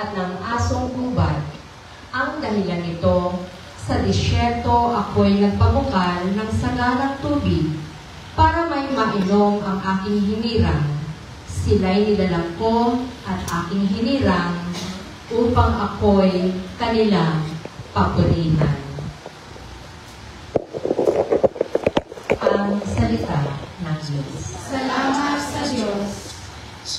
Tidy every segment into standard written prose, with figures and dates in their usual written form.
at ng asong ubad. Ang dahilan nito, sa disyerto ako'y nagpabukal ng sagarang tubig para may mainom ang aking hinirang. Sila'y nilalang ko at aking hinirang upang ako'y kanilang papurihan. Ang salita ng Diyos. Salamat sa Diyos.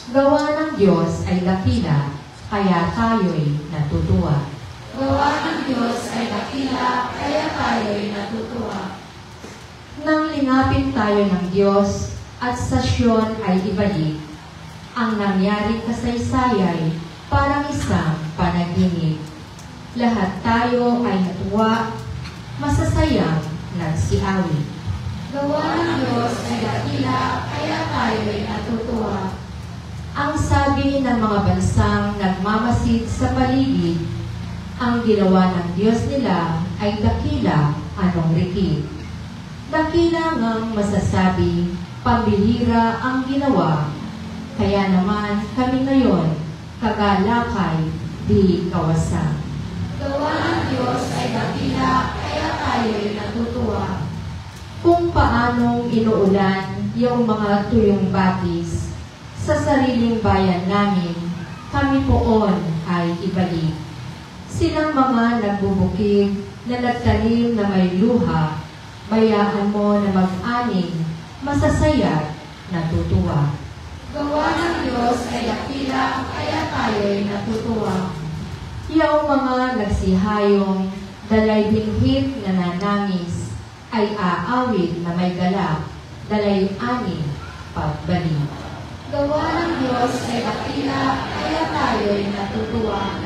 Gawa ng Diyos ay dakila, kaya tayo'y natutuwa. Gawa ng Diyos ay dakila, kaya tayo'y natutuwa. Nang linapin tayo ng Diyos at sa Siyon ay ibalik, ang nangyaring kasaysayay parang isang panaginip. Lahat tayo ay natuwa, masasayang nagsiawi. Gawa ng Diyos ay dakila, kaya tayo'y natutuwa. Ang sabi ng mga bansang nagmamasid sa paligid, ang ginawa ng Diyos nila ay dakila, anong rikit. Dakila ngang masasabi, pambihira ang ginawa, kaya naman kami ngayon, kagalakay, di kawasan. Gawa ng Diyos ay dakila, kaya tayo'y natutuwa. Kung paanong inuulan yung mga tuyong batis sa sariling bayan namin, kami poon ay ibalik. Silang mga nagbubukid na nagtanim na may luha, bayaan mo na mag-aning, masasaya, natutuwa. Gawa ng Diyos ay dakila, kaya tayo'y natutuwa. Yung mga nagsihayong dalay binhit na nanangis, ay aawit na may galak, dalay ani, pagbalik. Gawa ng Diyos ay dakila, kaya tayo'y natutuwa.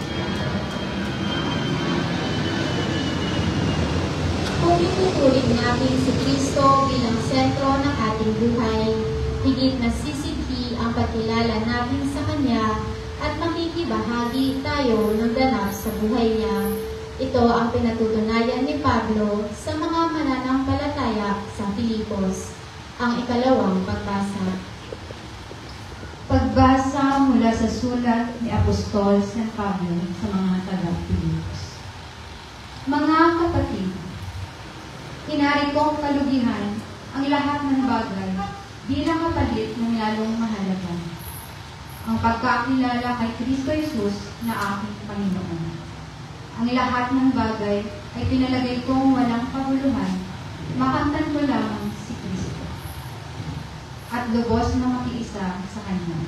Kung ituturing natin si Kristo bilang sentro ng ating buhay, higit na sisidhi ang pagkilala natin sa Kanya at makikibahagi tayo ng ganap sa buhay niya. Ito ang pinatutunayan ni Pablo sa mga mananampalataya sa Filipos. Ang ikalawang pagbasa. Pagbasa mula sa sulat ni Apostol San Pablo sa mga taga-Filipos. Mga kapatid, hinari kong kalugihan ang lahat ng bagay bilang kapalit ng lalong mahalaga, ang pagkakilala kay Kristo Jesus na aking Panginoon. Ang lahat ng bagay ay pinalagay kong walang kabuluhan, makamtan ko lamang si Kristo at lubos na makiisa sa Kanya.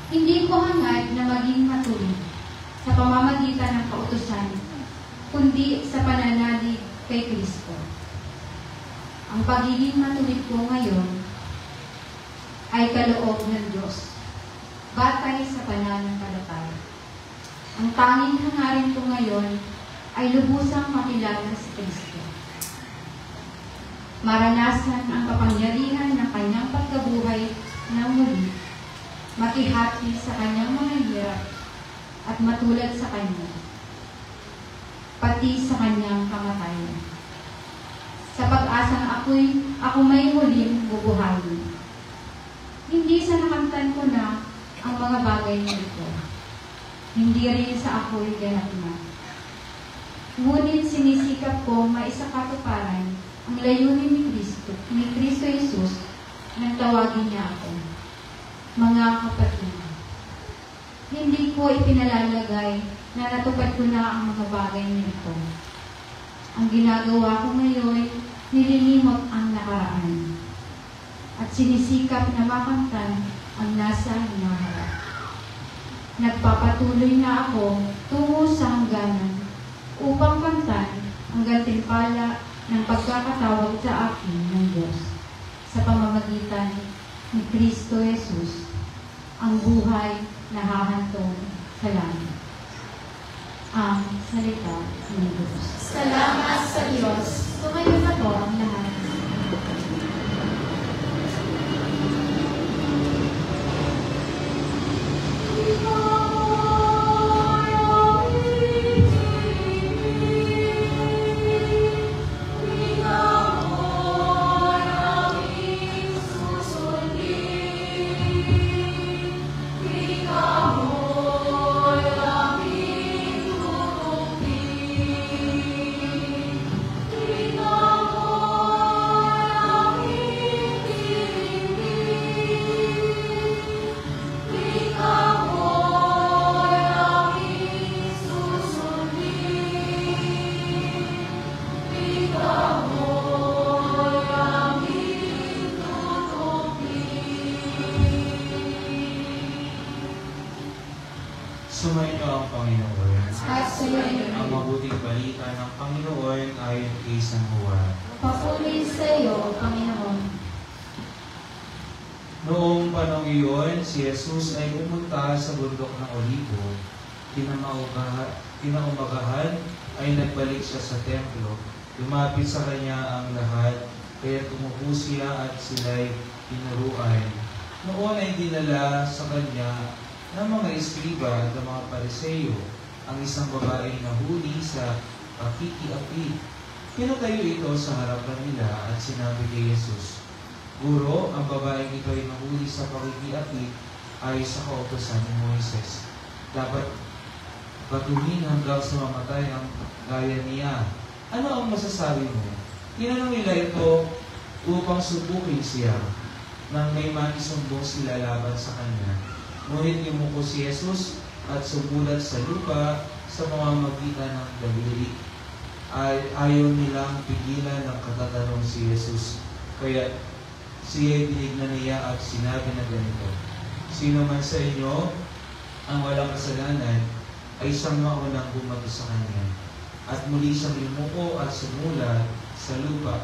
Hindi ko hangad na maging matuwid sa pamamagitan ng kautusan, kundi sa pananalig kay Kristo. Ang pagiging matuwid ko ngayon ay kaloob ng Diyos, batay sa pananampalataya. Ang tanging hangarin ko ngayon ay lubusang makilala si Kristo. Maranasan ang kapangyarihan ng Kanyang pagkabuhay na muli, makihati sa Kanyang mga hirap at matulad sa Kanya, pati sa Kanyang kamatayan. Sa pag-asang ako may huling bubuhayin. Hindi sa nakamtan ko na ang mga bagay na ito. Hindi rin sa ako'y ganap na. Ngunit sinisikap ko maisakatuparan ang layunin ni Kristo Jesus nang tawagin niya ako. Mga kapatid, hindi ko ipinalalagay na natupad ko na ang mga bagay na ito. Ang ginagawa ko ngayon, nililimot ang nakaraan at sinisikap na makamtan ang nasa hinaharap. Nagpapatuloy na ako tungo sa hangganan upang kamtan ang gantimpala ng pagkakatawag sa akin ng Diyos sa pamamagitan ni Kristo Jesus, ang buhay na hahantong sa langit. Ang salita ng Diyos. Salamat sa Diyos. Tumayo na po ang lahat. Ikaw Sumayin niyo ang Panginoon. At sa iyo, Ang mabuting balita ng Panginoon ayon kay San Juan. papuri sa iyo, Panginoon. Noong panahon iyon, si Jesus ay pumunta sa bundok ng Olivo. Kinaumagahan ay nagbalik siya sa templo. Lumapit sa kanya ang lahat, kaya tumupo siya at sila'y tinuruan. Noon ay dinala sa kanya ng mga eskriba at ng mga pariseyo ang isang babaeng nahuli sa pakikiapid. Pinatayo ito sa harapan nila at sinabi kay Jesus, Guro, ang babaeng ito ay nahuli sa pakikiapid ay sa kautosan ni Moises. Dapat patuhin hanggang sa mamatay ang gaya niya. Ano ang masasabi mo? Tinanong nila ito upang subukin siya nang may maisumbong sila laban sa kanya. Ngunit yumuko si Jesus at sumulat sa lupa sa pamamagitan ng daliri. Ayaw nilang pigilan ng katatanong si Jesus. Kaya siya binignan niya at sinabi na ganito, Sino man sa inyo ang walang kasalanan ay siyang maunang bumato sa kanya. At muli siyang yumuko at sumulat sa lupa.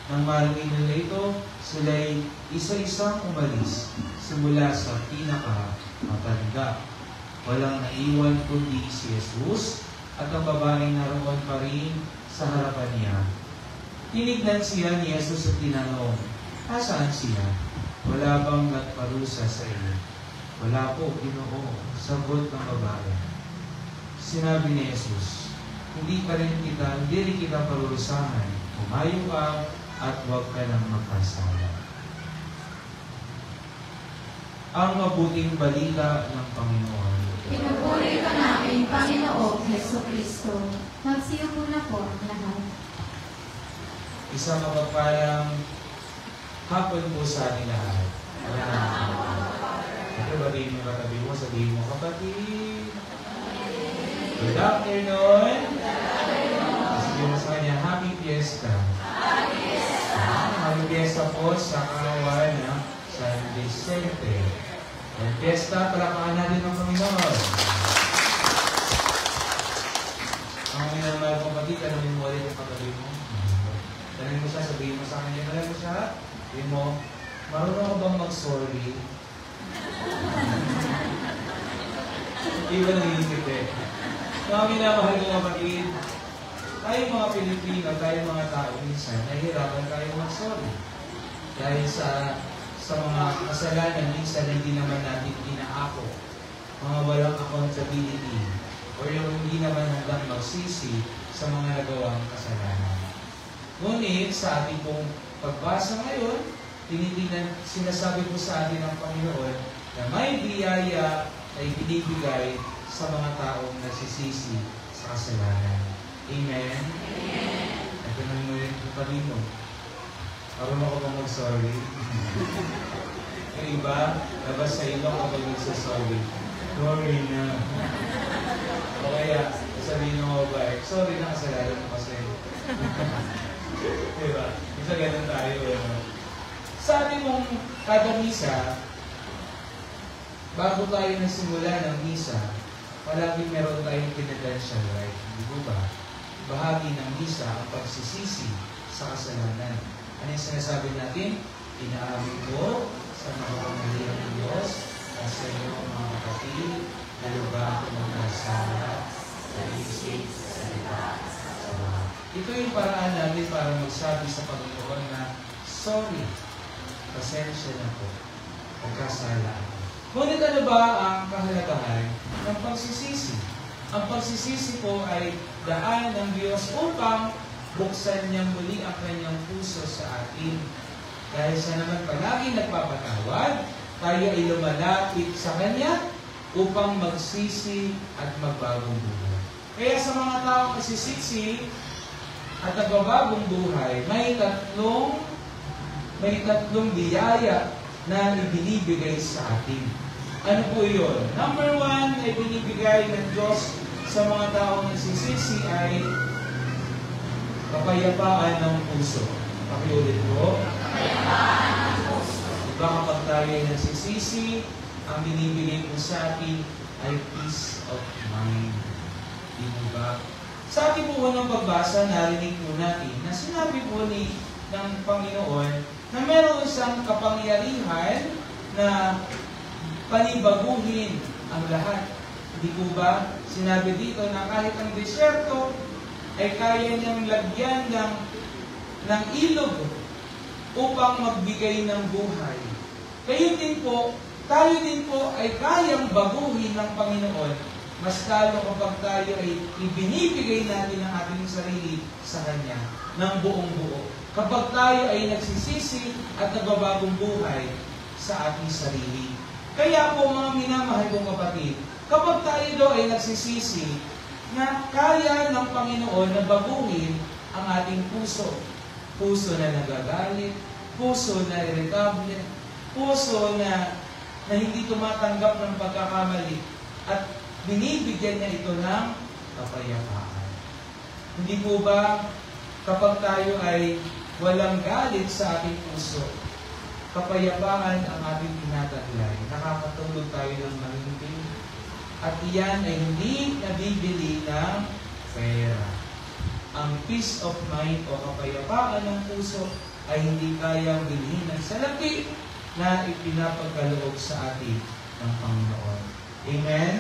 Nang marinig nila ito, sila'y isa-isang umalis simula sa pinaka-matanda. Walang naiwan kundi si Jesus at ang babaeng naroon pa rin sa harapan niya. Tinignan siya ni Jesus at tinanong, Nasaan siya? Wala bang nagparusa sa iyo? Wala po, Ginoo, sagot ng babae. Sinabi ni Jesus, hindi rin kita parurusahan. Umayo ka at huwag ka nang magkasala. Ang mabuting balita ng Panginoon. Pinupuri ka namin, Panginoong Jesucristo. Magsiupo na po ang lahat. Isang mapagpalang hapon po sa ating lahat. Ito, batiin mo katabi mo, sabihin mo, kapatid. Good afternoon. Sabihin mo sa kanya, Happy Fiesta. Happy Fiesta po sa kawan ng San Vicente. Ang Fiesta, palakpakan natin ng Panginoon. Ang minamahal kong kapatid, tanongin mo ulit yung katabi mo. Tanongin mo siya, sabihin mo sa kanya, alam mo siya, sabihin mo, marunong ka bang mag-sorry? Hindi ba nag-iisip eh? Mga minamahal kong kapatid, tayo mga Pilipino, tayo mga tao, minsan, nahihirapan tayo mag-sorry. Dahil sa mga kasalanan, minsan hindi naman natin inaako. Mga walang accountability. O yung hindi naman hanggang magsisi sa mga nagawang kasalanan. Ngunit, sa ating pong pagbasa ngayon, sinasabi po sa atin ng Panginoon na may biyaya na ibinibigay sa mga taong nagsisisi sa kasalanan. Amen? Ito na mo rin po kami mo. Marunong ako bang mag-sorry? Yung iba, labas sa ilo kapag nagsasorry. Sorry na. O kaya, sabihin mo ba, sorry na kasalanan mo kasi. Diba? Isa ganun tayo. Sa ating mong kada misa, bago tayo nagsimula ng misa, palaging meron tayong penitential right. Di ba? Bahagi ng misa ang pagsisisi sa kasalanan. Ano yung sinasabi natin? Inaamin ko sa makapangyarihan ng Diyos at sa iyo mga kapatid na lubha ko ng kasala sa isip, sa salita, sa lahat. Ito yung paraan natin para magsabi sa Panginoon na sorry, pasensya na po, pagkasala ako. Ngunit ano ba ang kahalagahan ng pagsisisi? Ang pagsisisi po ay daan ng Diyos upang buksan niya muli ang kanyang puso sa atin. Dahil siya naman palagi nagpapatawad, tayo ay lumalapit sa Kanya upang magsisi at magbagong buhay. Kaya sa mga taong nagsisisi at nagbabagong buhay, may tatlong biyaya na ibinibigay sa atin. Ano po yun? Number 1 ay binibigay ng Diyos sa mga taong nagsisisi ay kapayapaan ng puso. Pakiulit po. Kapayapaan ng puso. Diba kapag tayo ay nagsisisi, ang binibigay po sa atin ay peace of mind. Di mo ba? Sa ating po unang pagbasa, narinig po natin na sinabi po ng Panginoon na meron isang kapangyarihan na panibaguhin ang lahat. Di po ba? Sinabi dito na kahit ang desyerto ay kaya niyang lagyan ng ilog upang magbigay ng buhay. Kayo din po, tayo din po ay kayang baguhin ng Panginoon, mas lalo kapag tayo ay ibinibigay natin ang ating sarili sa Kanya ng buong buo. Kapag tayo ay nagsisisi at nagbabagong buhay sa ating sarili. Kaya po mga minamahal kong kapatid, kapag tayo daw ay nagsisisi na kaya ng Panginoon na baguhin ang ating puso. Puso na nagagalit, puso na irritable, puso na hindi tumatanggap ng pagkakamali at binibigyan niya ito ng kapayapaan. Hindi po ba kapag tayo ay walang galit sa ating puso, kapayapaan ang ating tinataglay, nakakatulog tayo ng mahimbing, at iyan ay hindi nabibili ng pera. Ang peace of mind o kapayapaan ng puso ay hindi kayang bilhin ng salapi na ipinapagkaloob sa atin ng Panginoon. Amen?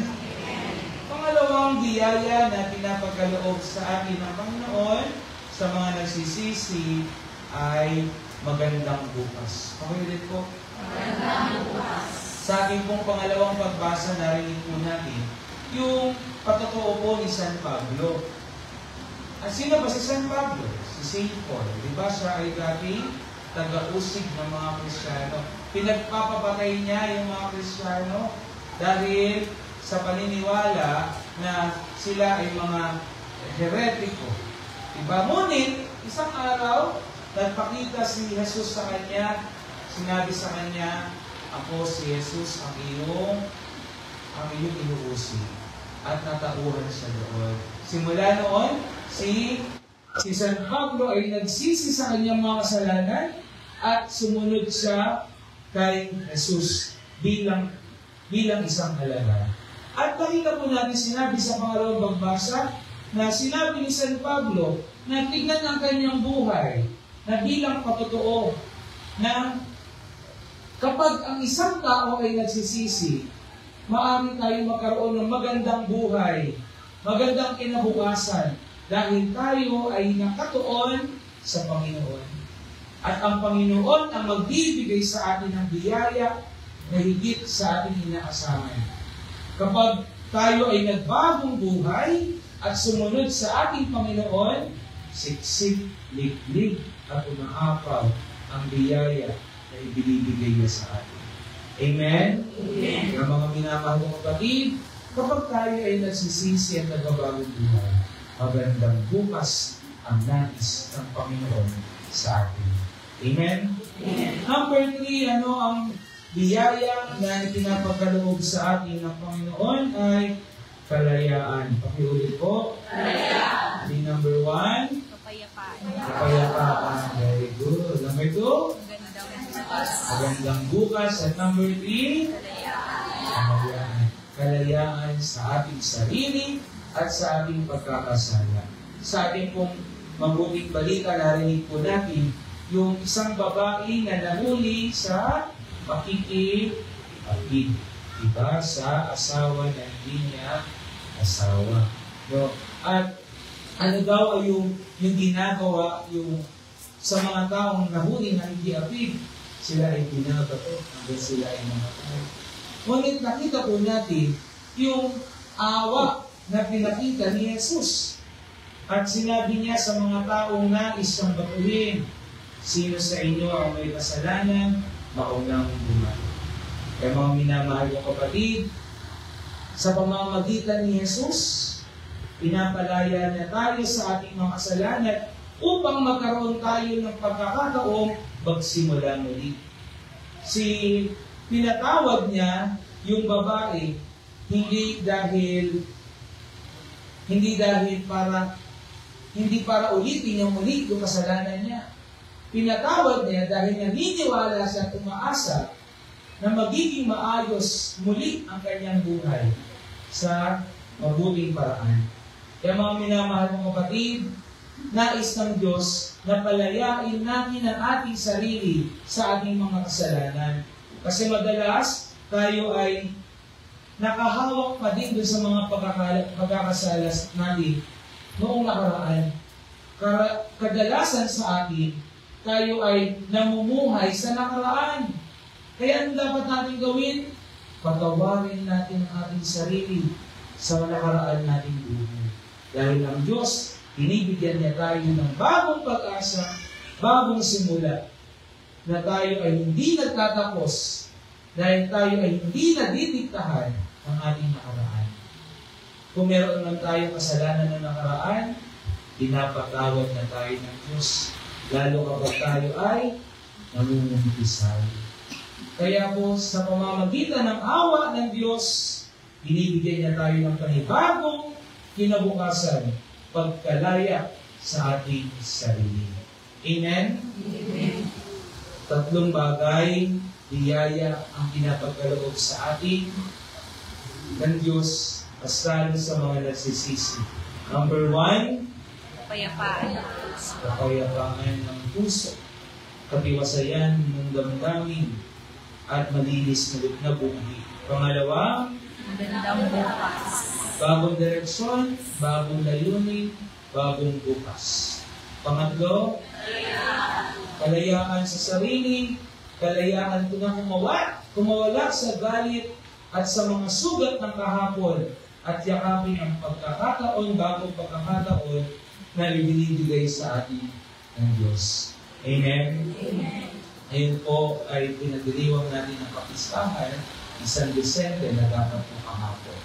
Pangalawang biyaya na pinapagkaloob sa atin ng Panginoon sa mga nagsisisi ay magandang bukas. Pakiulit po. Magandang bukas. Sa ating pong pangalawang pagbasa, narinig po natin yung patotoo po ni San Pablo. At sino ba si San Pablo? Si St. Paul. Di ba siya ay dating taga-usig ng mga Kristiyano? Pinagpapapatay niya yung mga Kristiyano dahil sa paniniwala na sila ay mga heretiko. Diba? Ngunit, isang araw, nagpakita si Jesus sa kanya, sinabi sa kanya, ako si Jesus ang iyong inuusig. At natauhan siya doon. Simula noon, si San Pablo ay nagsisi sa kanyang mga kasalanan at sumunod siya kay Jesus bilang isang halaga. At nakita po natin sinabi sa pangalawang pagbasa na sinabi ni San Pablo na tignan ang kanyang buhay na bilang patotoo na kapag ang isang tao ay nagsisisi, maaari tayong magkaroon ng magandang buhay, magandang kinabukasan, dahil tayo ay nakatuon sa Panginoon. At ang Panginoon ang magbibigay sa atin ng biyaya na higit sa ating inaasahan. Kapag tayo ay nagbagong buhay at sumunod sa ating Panginoon, siksik, liglig at umaapaw ang biyaya na ibinibigay niya sa atin. Amen? Amen. Kaya mga minamahal kong kapatid, kapag tayo ay nagsisisi at nagbabagong buhay, magandang bukas ang nais ng Panginoon sa atin. Amen? Amen. Number 3, ano ang biyaya na pinapagkaloob sa atin ng Panginoon ay kalayaan. Pakiulit po. Kalayaan. Number 1, kapayapaan. Kapayapaan. Very good. Number 2, magandang bukas. At number 3, kalayaan. Kalayaan sa ating sarili at sa ating pagkakasala. Sa ating pong mabuting balita, narinig po natin yung isang babae na nahuli sa pakikipatid. Diba? Sa asawa na hindi niya asawa. No? At ano daw ay yung ginagawa yung sa mga taong nahuli na hindi apid, sila ay binabato hanggang sila ay mamatay. Ngunit nakita po natin yung awa na pinakita ni Jesus. At sinabi niya sa mga taong nais siyang batuhin, sino sa inyo ang may kasalanan, maunang bumato. Kaya mga minamahal ng kapatid, sa pamamagitan ni Jesus, pinapalaya niya tayo sa ating mga kasalanan upang magkaroon tayo ng pagkakataong magsimula muli. Pinatawad niya yung babae hindi para ulitin yung muli yung kasalanan niya. Pinatawad niya dahil naniniwala siya at umaasa na magiging maayos muli ang kanyang buhay. sa mabuting paraan. Kaya mga minamahal ng kapatid, nais ng Diyos na palayain natin ang ating sarili sa ating mga kasalanan. Kasi madalas, tayo ay nakahawak pa din doon sa mga pagkakasalas natin noong nakaraan. Kadalasan sa atin, tayo ay namumuhay sa nakaraan. Kaya ang dapat natin gawin, patawarin natin ang ating sarili sa nakaraan nating buhay. Dahil ang Diyos, binibigyan niya tayo ng bagong pag-asa, bagong simula, na tayo ay hindi nagtatapos dahil tayo ay hindi nadidiktahan ng ating nakaraan. Kung meron lang tayo kasalanan ng nakaraan, pinapatawad na tayo ng Diyos, lalo kapag tayo ay namumumpisay. Kaya po, sa pamamagitan ng awa ng Diyos, binibigyan niya tayo ng panibagong kinabukasan, pagkalaya sa ating sarili. Amen? Amen. Tatlong bagay, biyaya ang pinapagkaloob sa atin ng Diyos kasalo sa mga nagsisisi. Number 1, kapayapaan ng puso, katiwasayan ng damdamin, at malinis na buhay. Pangalawa, Magandang bukas. bagong direksyon, bagong layunin, bagong bukas. Pangatlo, kalayaan sa sarili, kalayaan na kumawala sa galit at sa mga sugat ng kahapon at yakapin ang pagkakataon, bagong pagkakataon na ibinibigay sa atin ng Diyos. Amen? Amen. Ngayon po ay pinagdiriwang natin ang kapistahan, isang Desente na dapat po kahapon.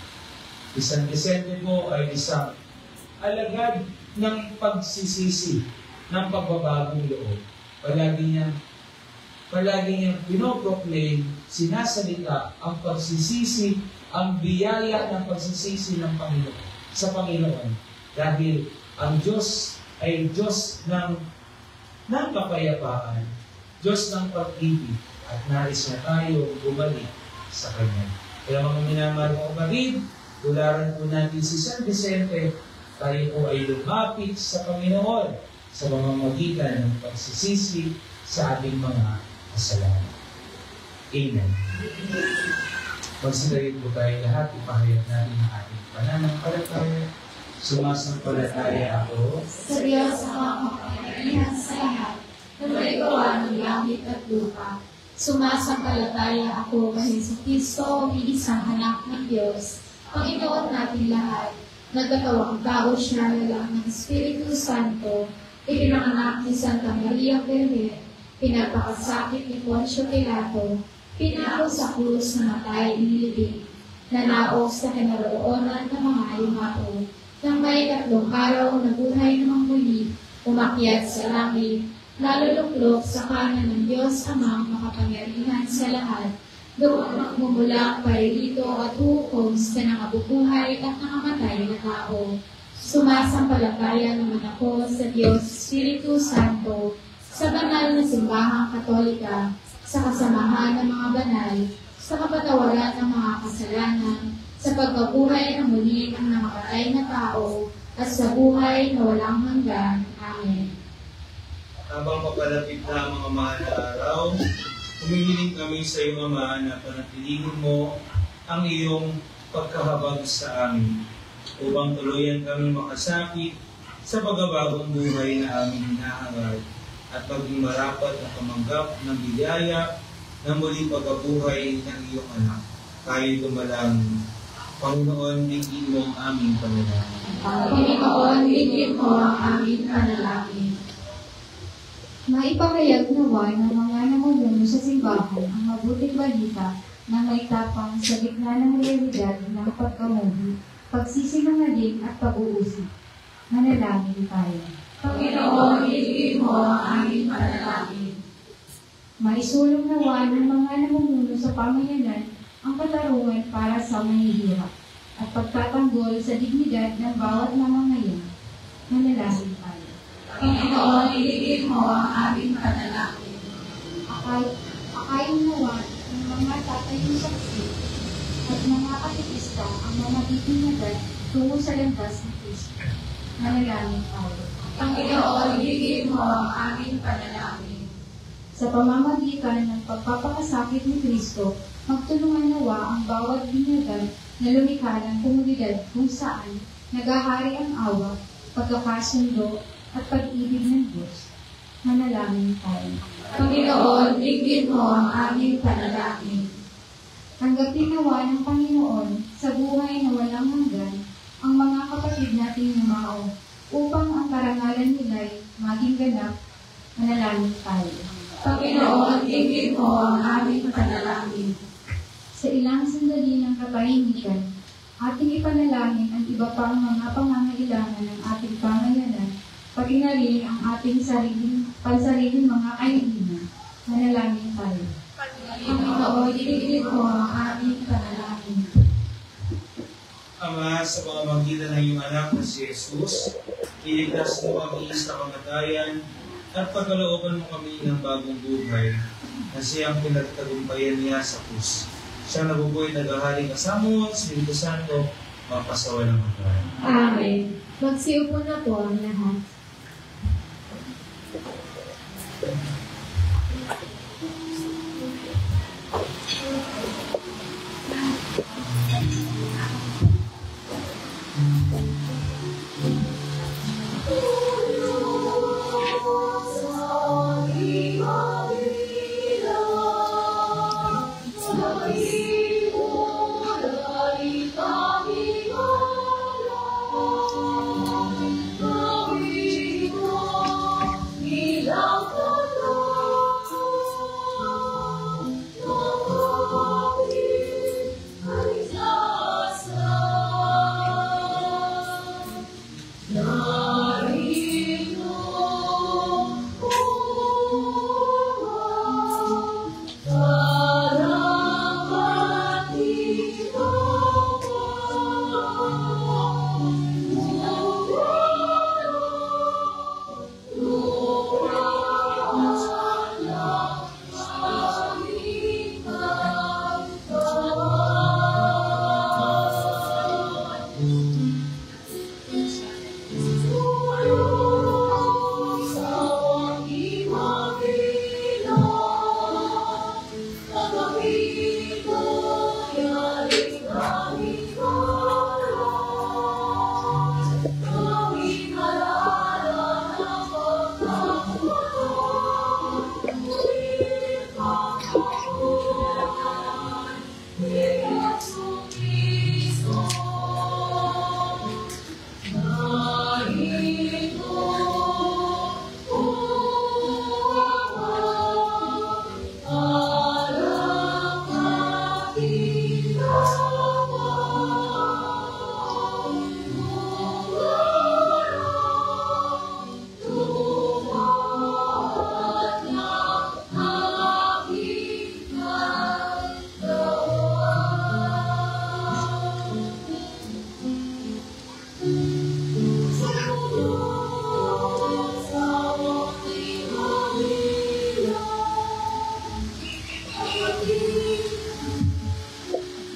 Isang Desente po ay isang alagad ng pagsisisi, ng pagbabagong loob. Palagi niyang pinoproclaim, sinasalita ang pagsisisi, ang biyaya ng pagsisisi ng Panginoon sa Panginoon. Dahil ang Diyos ay Diyos ng kapayapaan, Diyos ng pag-ibig, at nais na tayo bumalik sa Kanya. Kaya mga minamahal ko kapatid, tularan po natin si San Vicente, tayo po ay lumapit sa Panginoon sa pamamagitan ng pagsisisi sa ating mga kasalanan. Amen. Magsigayin po tayo lahat, ipahayag natin ang ating pananampalataya. Sumasampalataya ako Sa Diyos ang makapangyarihan sa lahat, na may gawa ng langit at lupa. Sumasampalataya ako kay Jesucristo, iisang anak ng Diyos, Panginoon natin lahat. Nagkatawang tao siya lang ng Espiritu Santo, ipinanganak ni Santa Maria Virgen, pinagpakasakit ni Poncio Pilato, pinako sa krus na matay inilibing, nanaog sa kinaroonan ng mga yumao, nang may 3 araw na buhay namang muli, umakyat sa langit, naluluklok sa kanan ng Diyos Amang makapangyarihan sa lahat, doon magmumula ang paririto at hukom sa nangabubuhay at nangamatay na tao. Sumasampalataya naman ako sa Diyos Espiritu Santo, sa banal na simbahang Katolika, sa kasamahan ng mga banal, sa kapatawaran ng mga kasalanan, sa pagkabuhay ng muli ng namatay na tao, at sa buhay na walang hanggan. Amen. Habang papalapit na mga mahal na araw, humihiling kami sa iyo, Ama, na panatilihin mo ang iyong pagkahabag sa amin upang tuluyan kami makasakit sa pagbabagong buhay na aming hinahangad at maging marapat na kamanggap ng biyaya ng muling pagkabuhay ng iyong anak. Tayo'y dumalangin. Panginoon, bigyan mo ang aming panalangin. Panginoon, bigyan mo ang aming panalangin. Maipahayag nawa ng mga namumuno sa simbahan ang mabuting balita na may tapang sa gitna ng realidad ng pagkamuhi, pagsisinungaling at pag-uusig. Manalangin tayo. Panginoon, ibigay mo ang aming panalangin. Maisulong nawa ng mga namumuno sa pamayanan ang katarungan para sa mahihirap at pagtatanggol sa dignidad ng bawat mamamayan. Manalangin tayo. Panginoon, ibigay mo ang aming panalangin. Akayin nawa ng mga tatayong saksi at mga katekista ang mabibinyagan tungo sa landas ni Kristo. Manalangin tayo. Panginoon, higit mo ang aming panalangin. Sa pamamagitan ng pagpapakasakit ni Kristo, magtulungan nawa ang bawat binyagan na lumikha ng komunidad kung saan naghahari ang awa, pagkakasundo, at pag-ibig ng Diyos. Manalangin tayo. Panginoon, higit mo ang aming panalangin. Tanggapin nawa ng Panginoon sa buhay na walang hanggan ang mga kapatid nating yumao upang ang karangalan nila'y maging ganap. Manalangin tayo. Panginoon, higit mo ang aming panalangin. Sa ilang sandali ng katahimikan, ating ipanalangin ang iba pang mga pangangailangan ng ating pamayanan, pati na rin ang ating pansariling mga kaibigan. Manalangin tayo. Panginoon, higit mo ang aming panalangin. Ama, sa pamamagitan ng iyong anak na si Jesus, iligtas mo kami sa kamatayan at pagkalooban mo kami ng bagong buhay na siyang pinagtagumpayan niya sa krus. Siya nabubuhay naghahari kasama mo, Espiritu Santo, mapasawalang hanggan. Amen. Magsiupo na po ang lahat.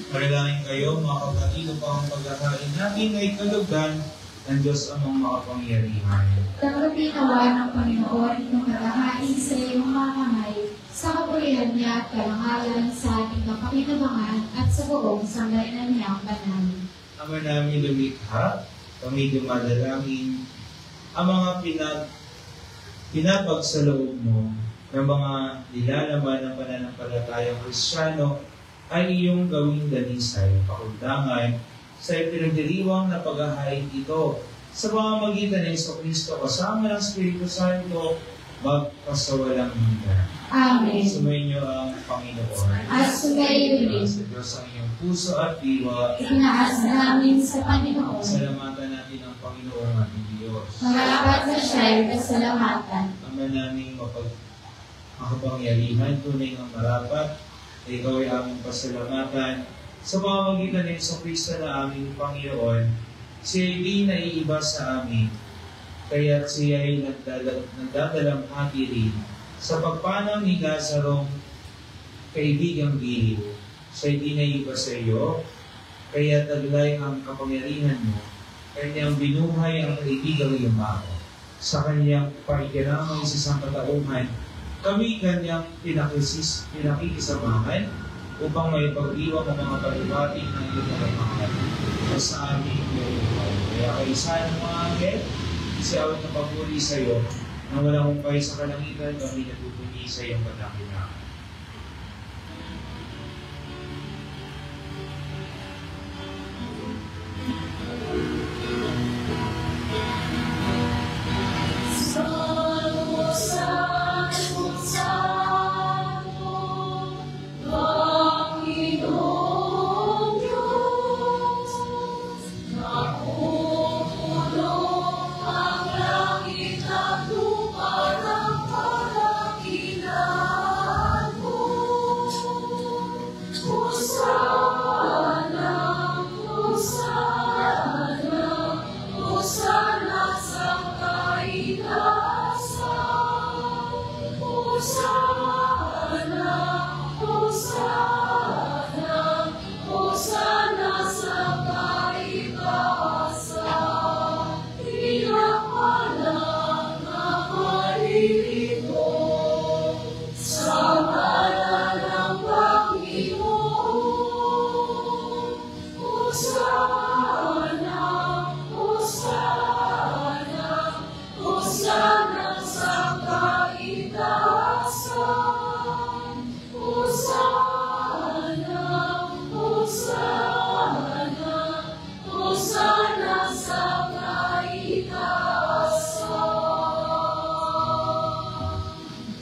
Manalangin kayo, mga kapatid, upang ang paghahain natin ay kalugdan ng Diyos amang makapangyarihan. Tanggapin nawa ng Panginoon itong paghahain sa iyong mga kamay, sa kapurihan niya at karangalan sa ating kapakinabangan at sa buong sambayanan niyang banal. Ama namin lumikha, kami dumadalangin, ang mga pinapagsaloob mo ng mga nilalaman ng pananampalatayang Kristiyano ay iyong gawing danisay, pakundangan sa ipinagdiriwang na paghahain ito sa pamamagitan ng Jesucristo kasama ng Espiritu Santo magpasawalang hanggan. Amen. Sumayin niyo ang Panginoon. At sumayin rin. Sa Diyos ang iyong puso at diwa. Itinaas namin sa Panginoon. Salamatan natin ang Panginoong ating Diyos. Marapat na siya'y pasalamatan. Ama naming makapangyarihan, tunay ng marapat, na ikaw ay aming pasalamatan sa pamamagitan ng Jesucristo na aming Panginoon. Siya ay di naiiba sa amin, kaya siya ay nagdadalang hati rin sa pagpanaw ni Lazarong kaibigang giliw. Siya ay di naiiba sa iyo, kaya taglay ang kapangyarihan mo, kanyang binuhay ang kaibigang yumao. Sa kanyang paikiramay sa sangkatauhan, kami kanyang pinakikisamahan upang may pag-iwang ang mga paliwating ng iyong kalamahan o sa aming buhay. Kaya kaisa ng mga anghel, isiawat na pagpuri sa iyo, na walang humpay sa kalangitan, kami natutungi sa iyong kadakilaan.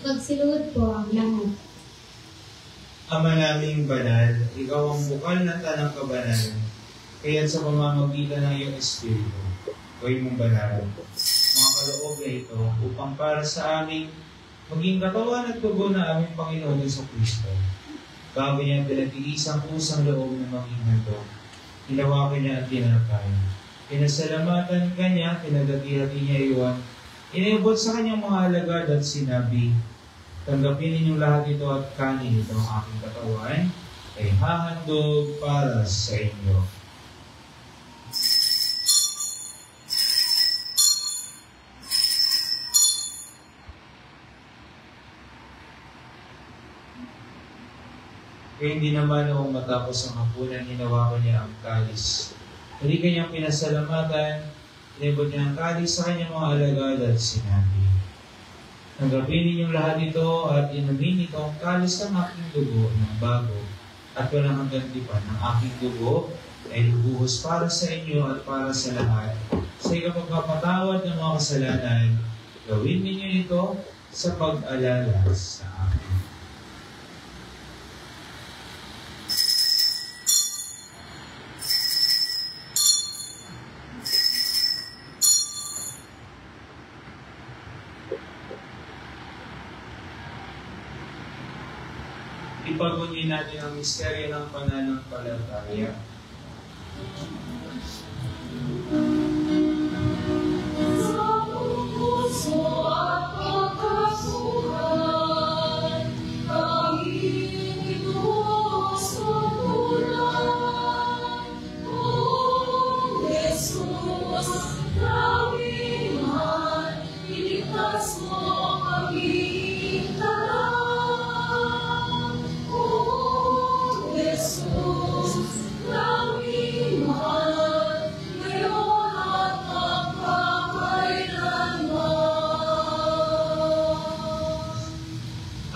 Magsiluhod po ang lahat. Ama naming banal, ikaw ang bukal ng tanang kabanalan, kaya't sa pamamagitan ng iyong Espiritu, gawin mong banalan mga kaloob na ito upang para sa aming maging katawan at tugon na aming Panginoon Jesucristo. Bago niya pinatiis ang kusang loob na maging handog, hinawakan niya at tinatay. Pinasalamatan ka niya, pinagdati-hati niya iwan, inibot sa kanyang mga alagad at sinabi, tanggapin ninyong lahat ito at kanin ito ang aking katawan ay hahandog para sa inyo. Kaya hindi naman noong matapos ang hapunan, hinawakan niya ang kalis. Hindi kanyang pinasalamatan, inibot niya ang kalis sa kanyang mga alagad at sinabi, tanggapin ninyong lahat ito at inumin ito ang kalis ng aking dugo ng bago at walang hanggang tipan ng aking dugo ay lubuhos para sa inyo at para sa lahat. Sa ikapagpapatawad ng mga kasalanan, gawin ninyo ito sa pag-alala sa akin. Ipagunyin natin ang misteryo ng pananampalataya.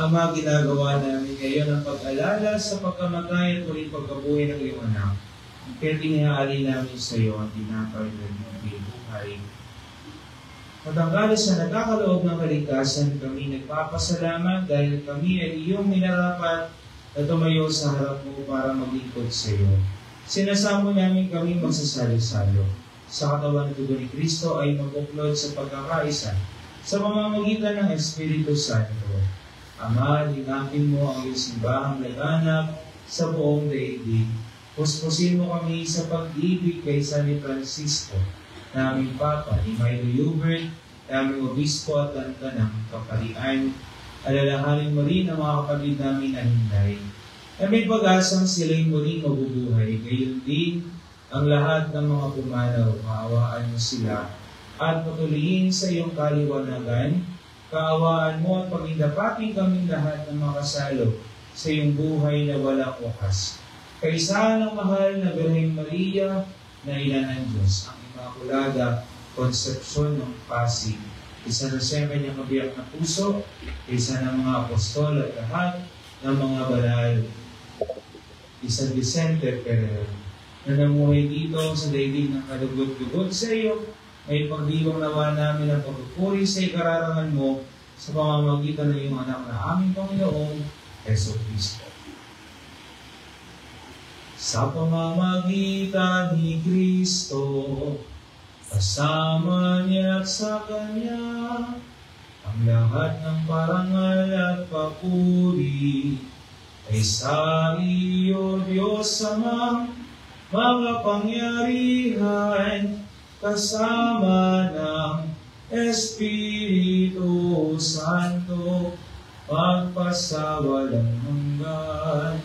Ama, ginagawa namin ngayon ang pag-alala sa pagkamatay at muling pagkabuhay ng iyong anak. Kaya tinihali namin sa iyo ang tinapay ng iyong buhay. Matanggal sa nagkakaloob ng kaligtasan, kami nagpapasalamat dahil kami ay iyong minarapat na tumayo sa harap mo para maglingkod sa iyo. Sinasamo namin kami magsasalo-salo. Sa katawan at dugo ni Kristo ay mabuklod sa pagkakaisa sa pamamagitan ng Espiritu Santo. Ama, lingapin mo ang iyong simbahang laganap sa buong daigdig. Puspusin mo kami sa pag-ibig kay San Francisco, naming Papa, ni Milo Hubert, naming Obispo at Tanta ng Kaparian. Alalahanin mo rin ang mga kapatid namin na hinday. na may pag-asang sila'y muling mabubuhay. Gayon din ang lahat ng mga pumanaw, kaawaan mo sila at patuloyin sa iyong kaliwanagan. Kaawaan mo at pagdapating kaming lahat ng makasalo sa iyong buhay na walang wakas. Kaysa ng mahal na Birheng Maria na ina ng Diyos, ang Immaculada Concepcion ng Pasig, isa na sa kanyang kabiyak na puso, isa ng mga apostol at lahat ng mga banal, San Vicente Ferrer, na namuhay dito sa daigdig ng kalugod-lugod sa iyo, may pagdiwang nawa namin ang pagpupuri sa ikararangan mo sa pamamagitan ng iyong anak na aming Panginoong Heso Kristo. Sa pamamagitan ni Kristo, kasama niya at sa Kanya, ang lahat ng parangal at papuri ay sa iyo, Diyos Amang makapangyarihan, kasama ng Espiritu Santo, magpasawalang hanggan.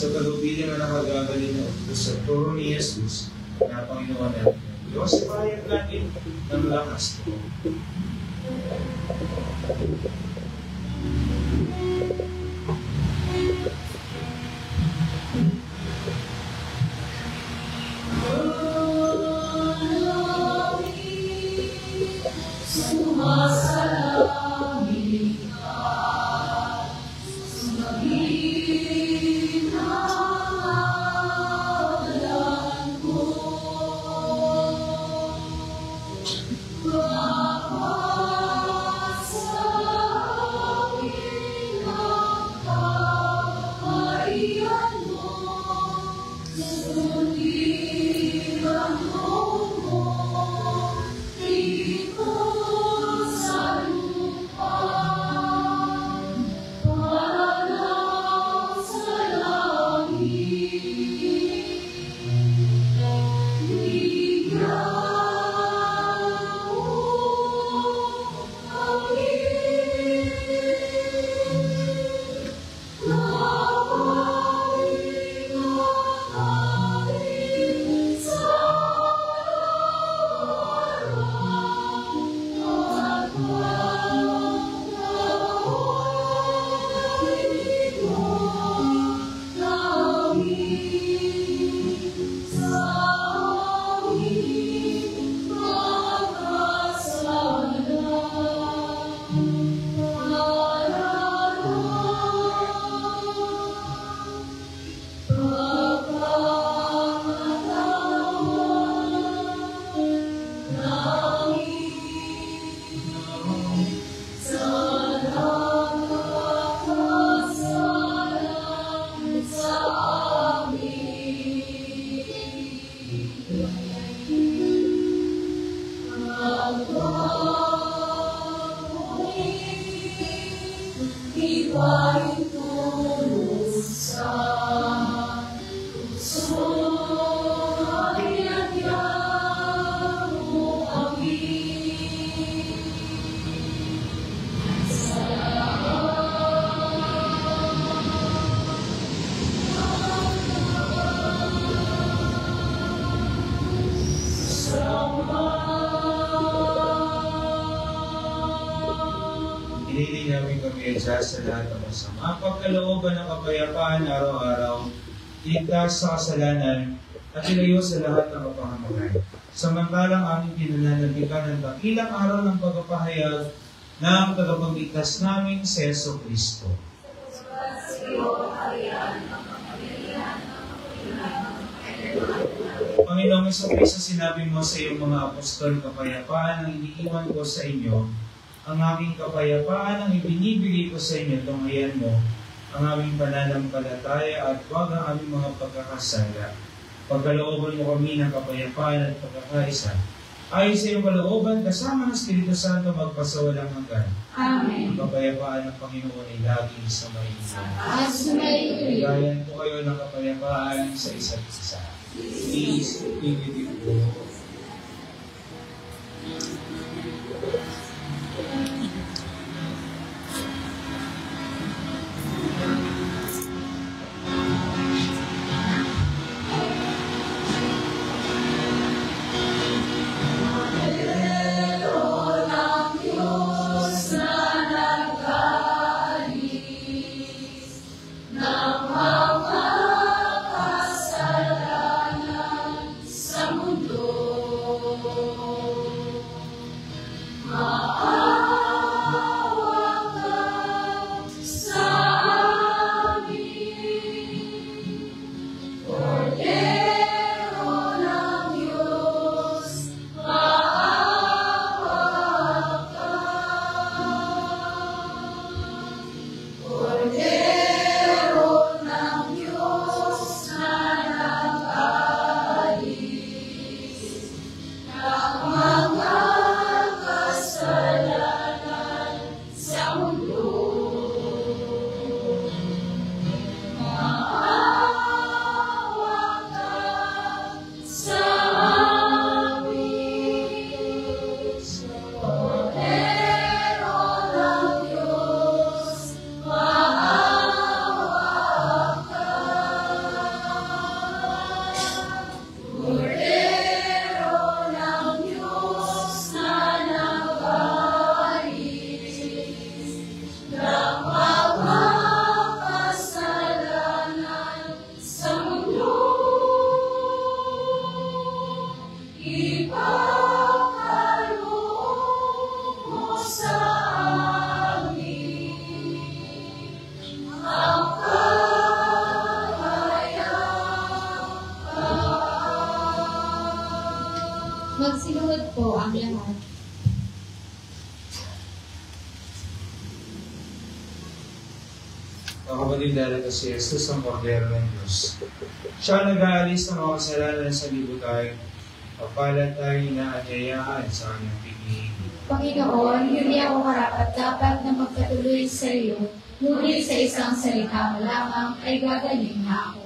Sa talubilin na nakagagaling na sa turo ni Jesus na Panginoon natin, Diyos, ipahayag natin ng lakas ko. Hinihiling namin kami sa lahat ng masama, pagkalooban ng kapayapaan araw-araw, iligtas sa kasalanan, at ilayo sa lahat ng kapahamakan. Samantalang aming pinananalikan ng dakilang araw ng pagpapahayag ng tagapagligtas namin si Heso Kristo. Panginoong Jesucristo, sinabi mo sa iyong mga apostol, kapayapaan ang iniiwan ko sa inyo, ang aking kapayapaan ang ibinibigay ko sa inyo, tunghayan mo ang aming pananampalataya at huwag ang aming mga pagkakasala. Pagkalooban mo kami ng kapayapaan at pagkakaisa, ayon sa iyong kalooban, kasama ng Espiritu Santo, magpasawalang hanggan. Amen. Ang kapayapaan ng Panginoon ay laging sumainyo. At sumainyo. Bigayan po kayo ng kapayapaan sa isa't isa. Please, be with you all. Magsiluhod po ang lahat. Kapatid, dahil si Jesus ang kordero ng Diyos. Siya nag-aalis ng mga kasalanan sa libutan, pagpalat tayo na anyayaan sa kanyang piging. Panginoon, hindi ako karapat-dapat na magpatuloy sa iyo, ngunit sa isang salita mo lamang ay gagaling na ako.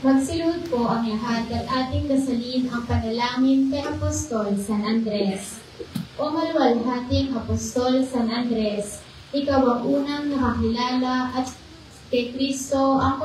Magsilud po ang lahat at ating dasalin ang panalangin kay Apostol San Andres. O maluwalhating Apostol San Andres, ikaw ang unang nakakilala at kay Kristo ang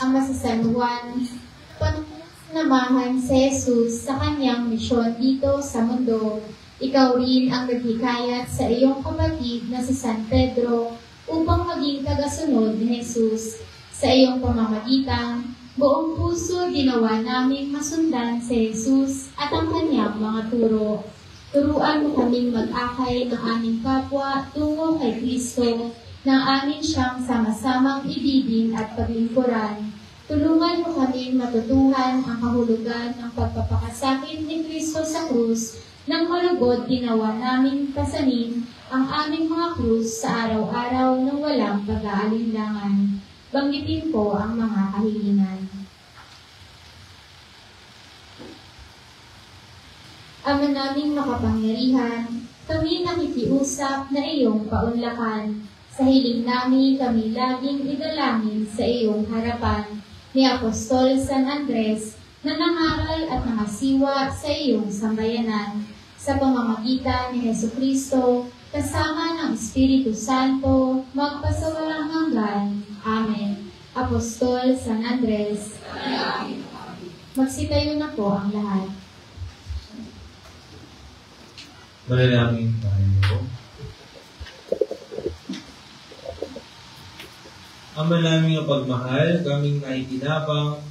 sa San Juan, panamahan si Jesus sa kanyang misyon dito sa mundo. Ikaw rin ang naghikayat sa iyong kapatid na si San Pedro upang maging tagasunod ni Jesus. Sa iyong pamamagitan, buong puso ginawa namin masundan si Jesus at ang kanyang mga turo. Turuan mo kaming mag-akay ng aming kapwa tungo kay Kristo na amin siyang sama-samang ibigin at paglingkuran. Tulungan mo kaming matutuhan ang kahulugan ng pagpapakasakit ni Kristo sa krus nang malugod ginawa namin pasanin ang aming mga krus sa araw-araw ng walang pag-aalinlangan. Banggitin po ang mga kahilingan. Ama naming makapangyarihan, kami nakikiusap na iyong paunlakan. Sa hiling namin kami laging idalangin sa iyong harapan ni Apostol San Andres na nangaral at nangasiwa sa iyong sambayanan. Sa pamamagitan ni Jesucristo, kasama ng Espiritu Santo, magpasawalang hanggan. Amen. Apostol San Andres. Magsitayo na po ang lahat. Manalangin tayo. Ama naming ang pagmahal, kaming naikinabang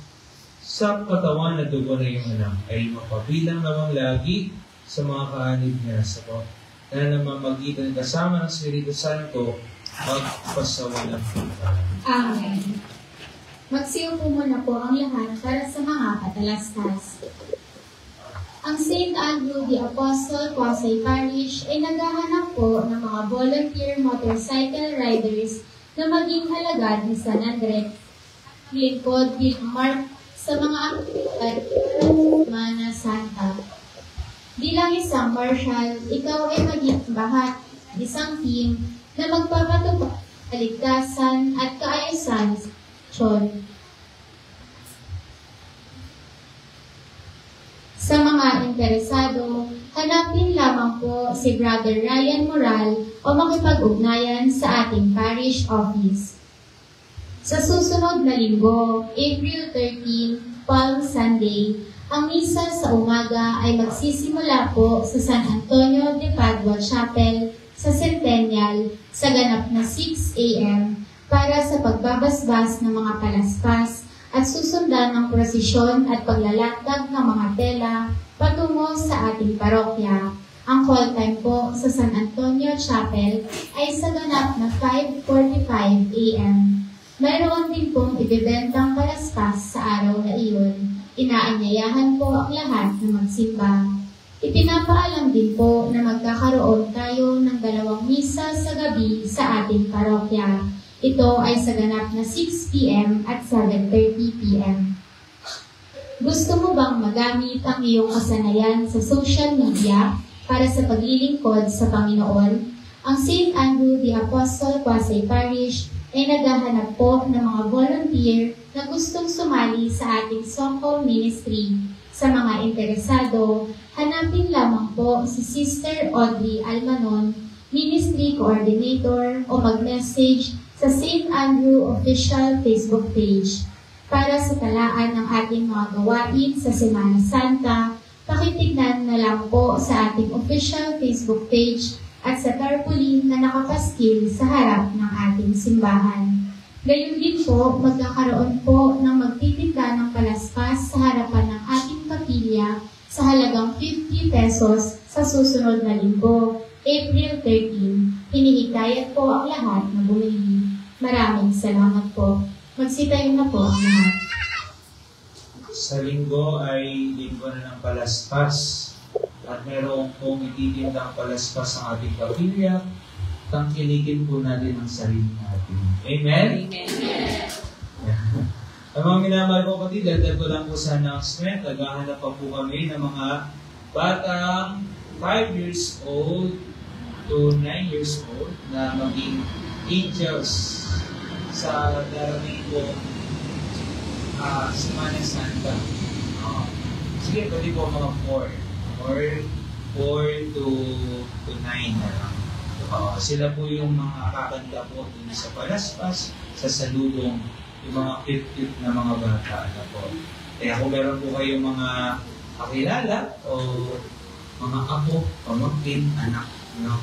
sa katawan na dugo na iyong anak ay mapabilang namang lagi sa mga kaanib niya sa na namamagitan kasama ng Espiritu Santo magpasawalang hanggan. Amen. Magsiupo muna po ang lahat para sa mga katalastas. Ang St. Andrew the Apostle, Pasay Parish ay naghahanap po ng mga volunteer motorcycle riders na maging halagad ni San Andres. Lingkod bilang mark sa mga aktibidad ng Mana Santa. Bilang isang marshal, ikaw ay maging bahat ng isang team na magpapatupad kaligtasan at kaayusan sa sitwasyon. Sa mga interesado, hanapin lamang po si Brother Ryan Moral o makipag-ugnayan sa ating parish office. Sa susunod na linggo, April 13, Palm Sunday, ang misa sa umaga ay magsisimula po sa San Antonio de Padua Chapel sa Centennial sa ganap na 6 a.m. para sa pagbabasbas ng mga palaspas at susundan ng prosesyon at paglalatag ng mga tela patungo sa ating parokya. Ang call time po sa San Antonio Chapel ay sa ganap na 5:45 a.m. Mayroon din pong ibibentang palaspas sa araw na iyon. Inaanyayahan po ang lahat na magsimba. Ipinapaalam din po na magkakaroon tayo ng 2 misa sa gabi sa ating parokya. Ito ay sa ganap na 6 p.m. at 7:30 p.m. Gusto mo bang magamit ang iyong kasanayan sa social media para sa paglilingkod sa Panginoon? Ang St. Andrew the Apostle, Pasay Parish ay naghahanap po ng mga volunteer na gustong sumali sa ating Songcom Ministry. Sa mga interesado, hanapin lamang po si Sister Audrey Almanon, Ministry Coordinator, o mag-message sa St. Andrew Official Facebook page. Para sa talaan ng ating mga gawain sa Semana Santa, pakitignan na lang po sa ating official Facebook page at sa tarpaulin na nakapaskil sa harap ng ating simbahan. Gayon din po, magkakaroon po ng magtitinda ng palaspas sa harapan ng ating kapilya sa halagang 50 pesos sa susunod na linggo, April 13. Hinihikayat po ang lahat na bumili. Maraming salamat po. Magsitayo na po ang lahat. Sa linggo ay linggo na ng palaspas. At meron pong ititindang palaspas ang ating kapilya. Tangkilikin po natin ang sarili natin. Amen? Amen. Ang mga minamahal ko kapatid, dagdag ko lang po sa announcement. Naghahanap pa po kami ng mga batang 5 years old to 9 years old na maging angels sa darating po Semana Santa. Sige, pwede po mga 4 to 9 na lang. Sila po yung mga kakanta po dun sa palaspas, sa salubong, yung mga cute-cute na mga bata na po. Kaya kung meron po kayong mga kakilala o mga apo, pamangkin, anak, no,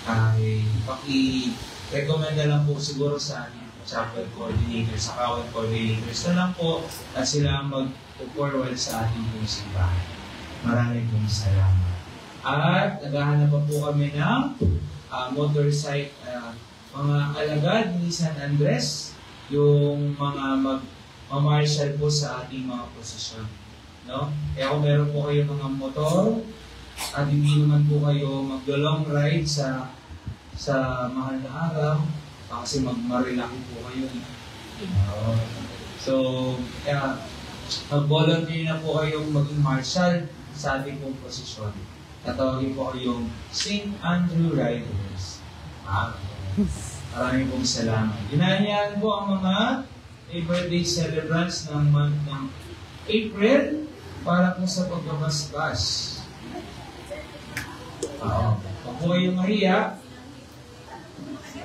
ay paki-recommend na lang po siguro sa chapel coordinators, sa kawan coordinators na lang po at sila mag-forward sa ating pong simbahan. Maraming pong salamat. At naghahanap pa po kami ng motorcycle, mga alagad ni San Andres, yung mga mag-marshal po sa ating mga posisyon. No? Kaya kung meron po kayo mga motor, at hindi naman po kayo mag-long ride sa mahal na araw, kasi mag-marilaki po kayo. So, kaya mag-volunteer na po kayong maging marshal sa ating pong posisyon. Tatawagin po kayong St. Andrew Riders. Maraming pong salamat. Ginahayaan po ang mga birthday celebrants ng month ng April para po sa pagbabasbas. Kung po kayong mahiya,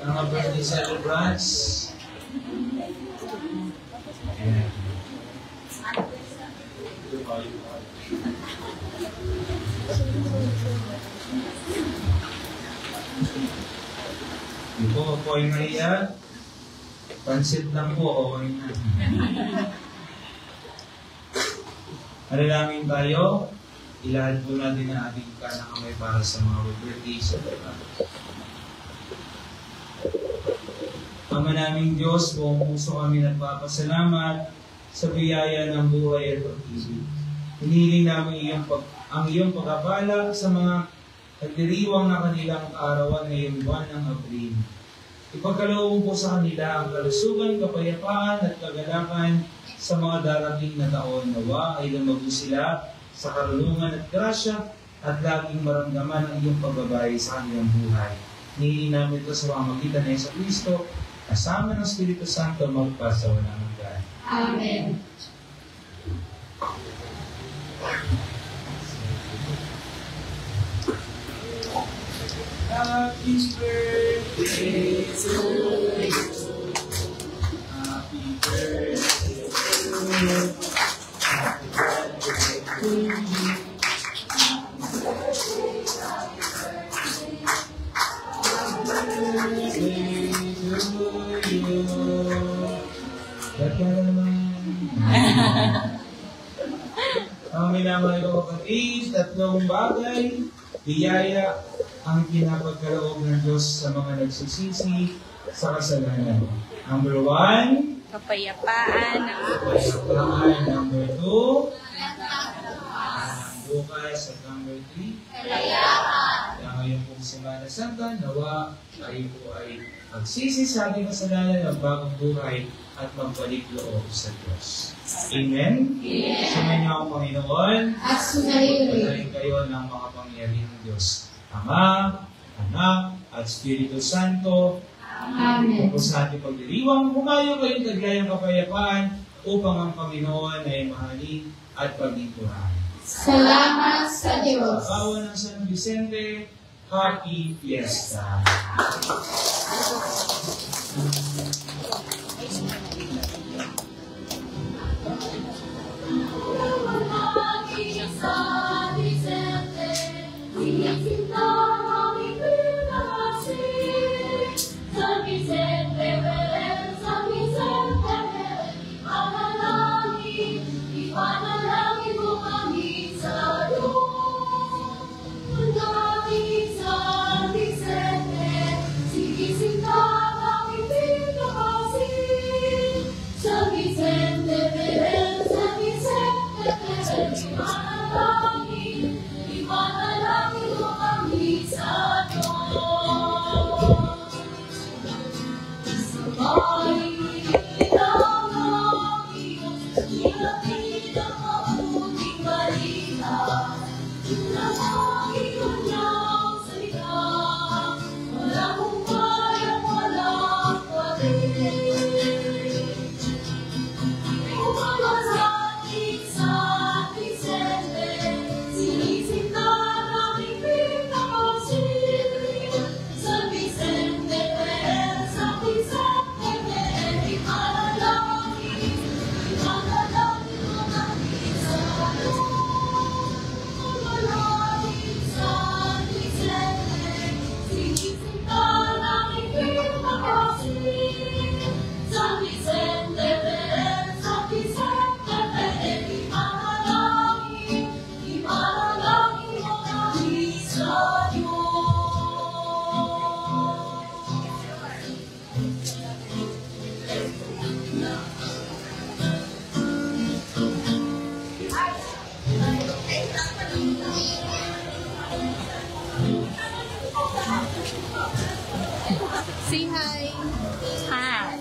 ang mga birthday celebrants, hindi po kayong mahiya, pansit lang po, okay na. Manalangin tayo, ilahad po natin ang ating kanang kamay para sa mga birthday celebrants. Ama naming Diyos, buong puso kami nagpapasalamat sa biyaya ng buhay at pag-ibig. Hinihiling namin ang iyong pagkabala sa mga nagdiriwang na kanilang kaarawan ngayong buwan ng Abril. Ipagkaloob po sa kanila ang kalusugan, kapayapaan at kagalakan sa mga darating na taon. Nawa ay lumago sila sa karunungan at grasya at laging maramdaman ang iyong pagbabay sa kanilang buhay. Hinihiling namin ito sa pamamagitan ng Kristo, kasama ng Espiritu Santo magpasawalang hanggan. Amen. Happy birthday to you. Happy birthday to you. Happy birthday to you. Ang minamahal ko kapatid, tatlong bagay, biyaya ang pinapagkaloob ng Diyos sa mga nagsisisi sa kasalanan. Number 1, Kapayapaan. Number 2, bukas. At number 3, kaya ngayon pong Semana Santa, nawa tayo po ay magsisi sa ating kasalanan ng bagong buhay at magbalik loob sa Diyos. Amen? Sumayin niyo ang Panginoon At sumayin palain kayo ng makapangyarihang Diyos. Ama, Anak, at Espiritu Santo. Amen. Kung sa ating pagdiriwang, humayo kayong taglay ang kapayapaan upang ang Panginoon ay mahalin at paglinturan. Salamat sa Diyos. Sa kawan ng San Vicente, Happy Fiesta! Say hi. Hi.